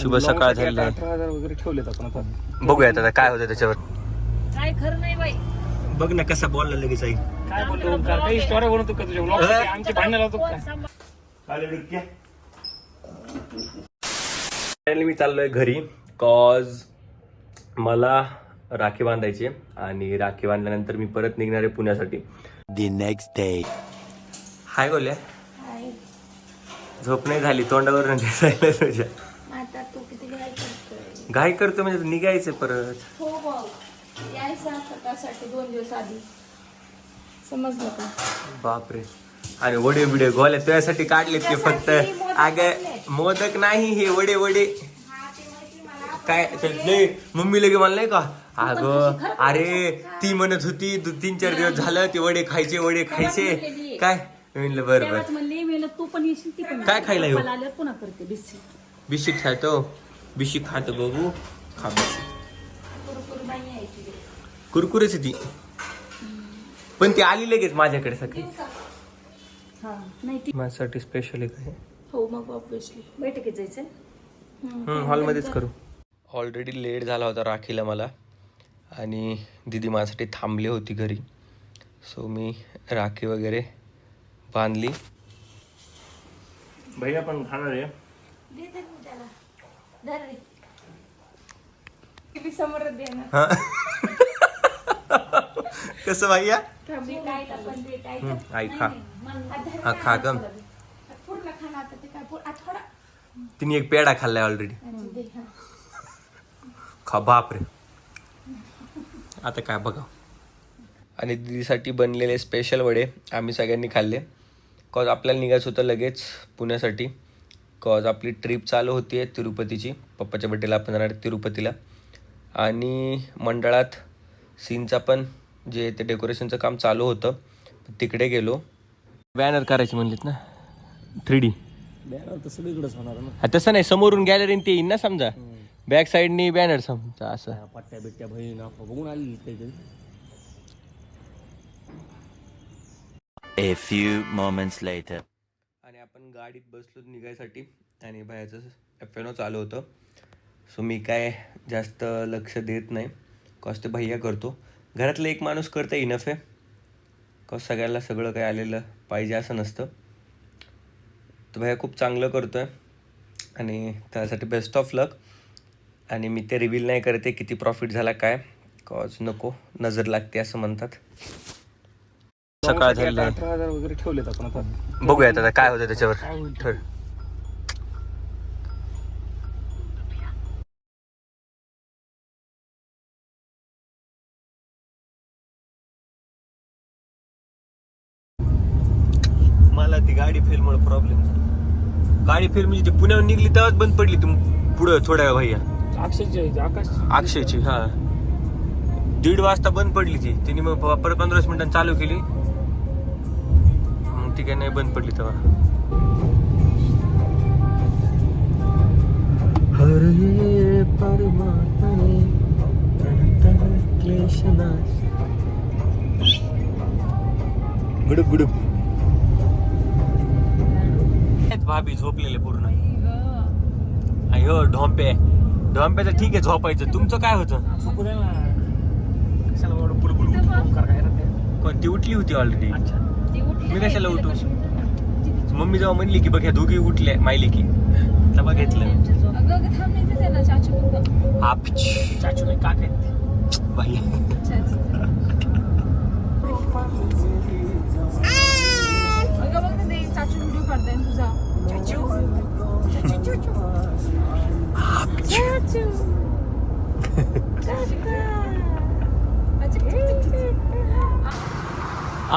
शुभ सकाळ झाली. 18,000 वगैरे ठेवलेत आपण आता. बघूयात आता काय होतं त्याच्यावर. काय खरं नाही बाई. बघ ना कसा बोलला लगेच आई. काय बोलतो ओंकार, काही स्टोरी बनवतो का तुझ्या ब्लॉग साठी? आमची भांडणं लावतो का? फायनली मी चाललोय घरी, कॉज मला राखी बांधायची आणि राखी बांधल्यानंतर मी परत निघणार आहे पुण्यासाठी. The next day. हाय गोल्या. झोप नाही झाली, तोंडावर दिसायला तुझ्या. आता तू किती घाई करतोय? घाई करतो म्हणजे तू निघायचं परत. हो बघ, यायचं सकाळसाठी 2 दिवस आधी, समजलं का? बापरे. आणि वडे बिडे गोल्या तुझ्यासाठी काढलेत की फक्त? अगं मोदक नाही, हे वडे वडे काय नाही. मम्मी लगे मला नाही का, अगं अरे ती म्हणत होती 3-4 दिवस झालं ते वडे खायचे काय म्हणलं. बरं बरं म्हणली मी तू पण येशील, ती पण काय खायला येऊ? आल्यावर पुन्हा करते बिस्किट खातो, बिस्किट खातो बघू. खा कुरकुरेच ती, पण ती आली लगेच माझ्याकडे सकाळी. माझ्यासाठी स्पेशल एक आहे. हो मग ऑब्विसली बैठकीत जायचंय. हॉलमध्येच करू. ऑलरेडी लेट झाला होता राखीला मला, आणि दीदी माझ्यासाठी थांबली होती घरी. सो मी राखी वगैरे बांधली. भैया पण खाणार आहे. कसं भैया? आई खा. हा खा ग. तिने एक पेढा खाल्लाय ऑलरेडी. खा. बापरे. आता काय बघा. आणि दीदीसाठी बनलेले स्पेशल वडे आम्ही सगळ्यांनी खाल्ले. कॉज आपल्याला निघायचं होतं लगेच पुण्यासाठी, कॉज आपली ट्रिप चालू होती आहे तिरुपतीची. पप्पाच्या बड्डेला आपण जाणार तिरुपतीला, आणि मंडळात सीनचा पण जे ते डेकोरेशनचं काम चालू होतं, तिकडे गेलो. बॅनर करायची म्हणलीत ना 3D. बॅनर तर सगळीकडेच होणार ना. तसं नाही, समोरून गॅलरी ते येईन ना समजा, बॅक साईडनी बॅनर समजा असं. पट्ट्या बिट्ट्या बहीण बघून आली काहीतरी. A few moments later. आणि आपण गाडीत बसलो निघायसाठी, आणि बाहेरचं FNO चालू होतं. सो मी काय जास्त लक्ष देत नाही, कॉज ते भैया करतो. घरातलं एक माणूस करतं इनफ आहे, कॉज सगळ्याला सगळं काय आलेलं पाहिजे असं नसतं. तर भैया खूप चांगलं करतो आहे, आणि त्यासाठी बेस्ट ऑफ लक. आणि मी ते रिव्हील नाही करते किती प्रॉफिट झाला काय, कॉज नको नजर लागते असं म्हणतात. सकाळ झाली. 18,000 वगैरे ठेवलेत आपण आता. बघूयात आता काय होतं त्याच्यावर. ठर मला ती गाडी फेलमुळे प्रॉब्लेम. गाडी फेल म्हणजे ती पुण्याहून निघली तेव्हाच बंद पडली. तू पुढं थोड्या वेळ भैया अक्षयची. हा 1:30 वाजता बंद पडली ती. तिने मग परत 15 मिनिटांनी चालू केली, मग ती काय नाही बंद पडली तेव्हा. गुडुप गुडुप. भाभी झोपलेले पूर्ण. अयो ढोंप्याचं ठीक आहे झोपायचं, तुमचं काय होतं? कोण ती उठली होती ऑलरेडी. मी कशाला उठू? मम्मी जेव्हा म्हणली की बघ ह्या दोघी उठल्या मायली की, तेव्हा घेतलं. चाचू नाही काका भाई.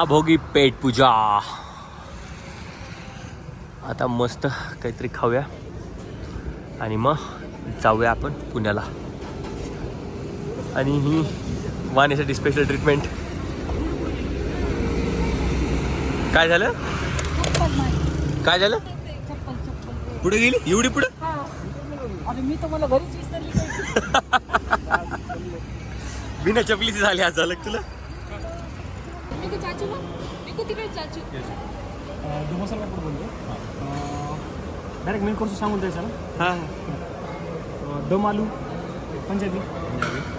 भोगी पेट पूजा. आता मस्त काहीतरी खाऊया आणि मग जाऊया आपण पुण्याला. आणि ही वाण्यासाठी स्पेशल ट्रीटमेंट. काय झालं? पुढे गेली एवढी पुढे? मी तुम्हाला घरीच विसरली. बिना चपलीची झाली आज झालं तुला. डायरेक्ट मेन कोर्स सांगून द्यायचा ना. हा दम आलू पंजाबी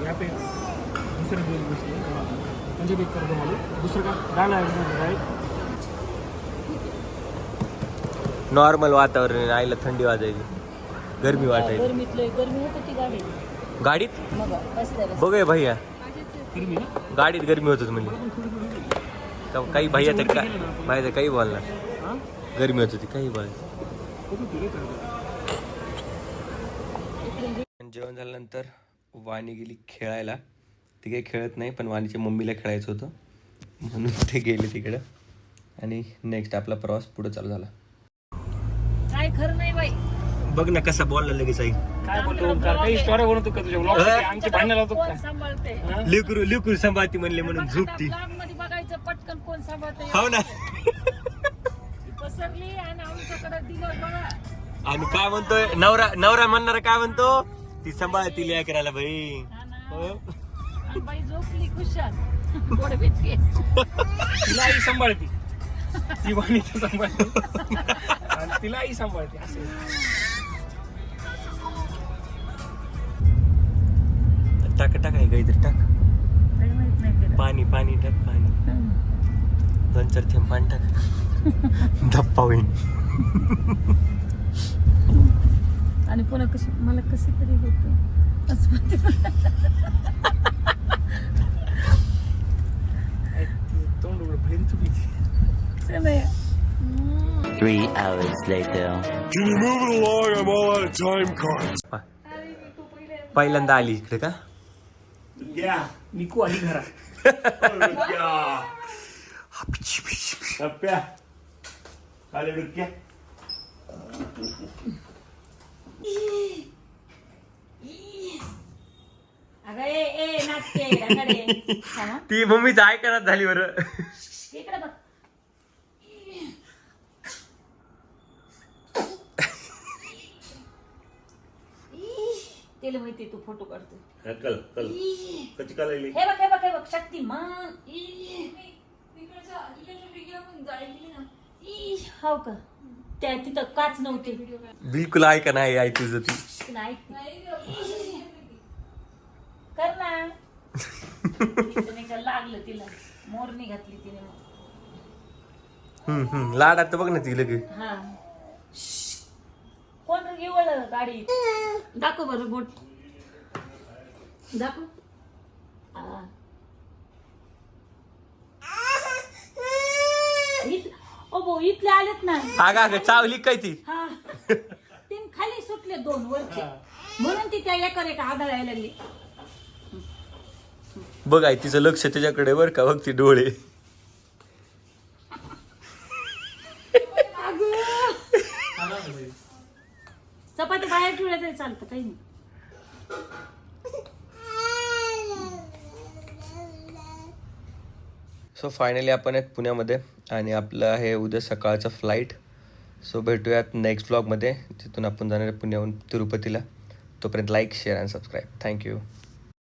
या पे दुसरं दोन गोष्टी पंजाबी कर दम आलू दुसरं का डाळ आहे नॉर्मल वातावरण आईला थंडी वाजायची, गरमी वाटायची. गरमी होत होती गाडीत मग बघूया भैया, हिरवी ना गाडीत गरमी होत होती म्हणजे. काही भैया तर काय भैया तर काही बोलणार, हां गरमी होत होती काही बोलणार. होतो तुला जेवण झाल्यानंतर वाणी गेली खेळायला. ती काही खेळत नाही, पण वाणीच्या मम्मीला खेळायचं होतं म्हणून ते गेले तिकडं. आणि नेक्स्ट आपला प्रवास पुढे चालू झाला. काय खरं नाही बाई. बघ ना कसा बोलला लगेच आई. काय बोलतो ओंकार, काही स्टोऱ्या बनवतो का तुझ्या ब्लॉग आमची भांडणं लावतो का? सांभाळते लेकरू लेकरू सांभाळती म्हणले म्हणून झोपती. मध्ये बघायचं पटकन कोण सांभाळते हो ना. पसरली आणि आमच्याकडे दिलं बघा. आणि काय म्हणतोय नवरा, नवरा म्हणणार काय म्हणतो, ती सांभाळती लेकराला भाई. हो आणि बाई झोपली खुशाल गोड बिचके. तिलाही सांभाळते, ती वाणी तर सांभाळते आणि तिलाही सांभाळते असं. टाक टाक आहे काहीतरी टाक. काही माहित नाही तिला. पाणी पाणी टाक, पाणी 2-4 थेंब पाणी टाक. धप्पा होईल. आणि पुन्हा कशी मला कसे तरी होत असं म्हणते. तोंड उघडं बहीण चुकीची. ते नाही. 3 hours later. पहिल्यांदा आली इकडे का? निकू आली घरा. अगं ए नाटके रगडे. हा? ती मम्मीच ऐकण्यात झाली बरं. इकडे बघ. तिला माहिती तू फोटो काढतो. हे बघ हे बघ हे बघ शक्तिमान. हो का? त्या तिथं काच नव्हते. बिलकुल ऐका नाही आई तुझं ती. नाही कर ना. लागलं तिला मोरणी घातली तिने. लाडात तर बघ ना ती लगे. हा कोण घेवळ गाडी दाखव बरं बोट दाखव. इथले आलेत ना. अगं अगं चावली काय ती. हा तीन खाली सुटले 2 वरचे म्हणून ती त्या एकर एक आदळायला लागली. बघ आई तिचं लक्ष त्याच्याकडे बर का, बघ ती डोळे. चपाती बाहेर ठेवल्या तरी चालतं काही नाही. सो फायनली आपण आहेत पुण्यामध्ये आणि आपलं आहे उद्या सकाळचं फ्लाईट. सो भेटूयात नेक्स्ट ब्लॉगमध्ये, तिथून आपण जाणार आहे पुण्याहून तिरुपतीला. तोपर्यंत like share and subscribe. Thank you.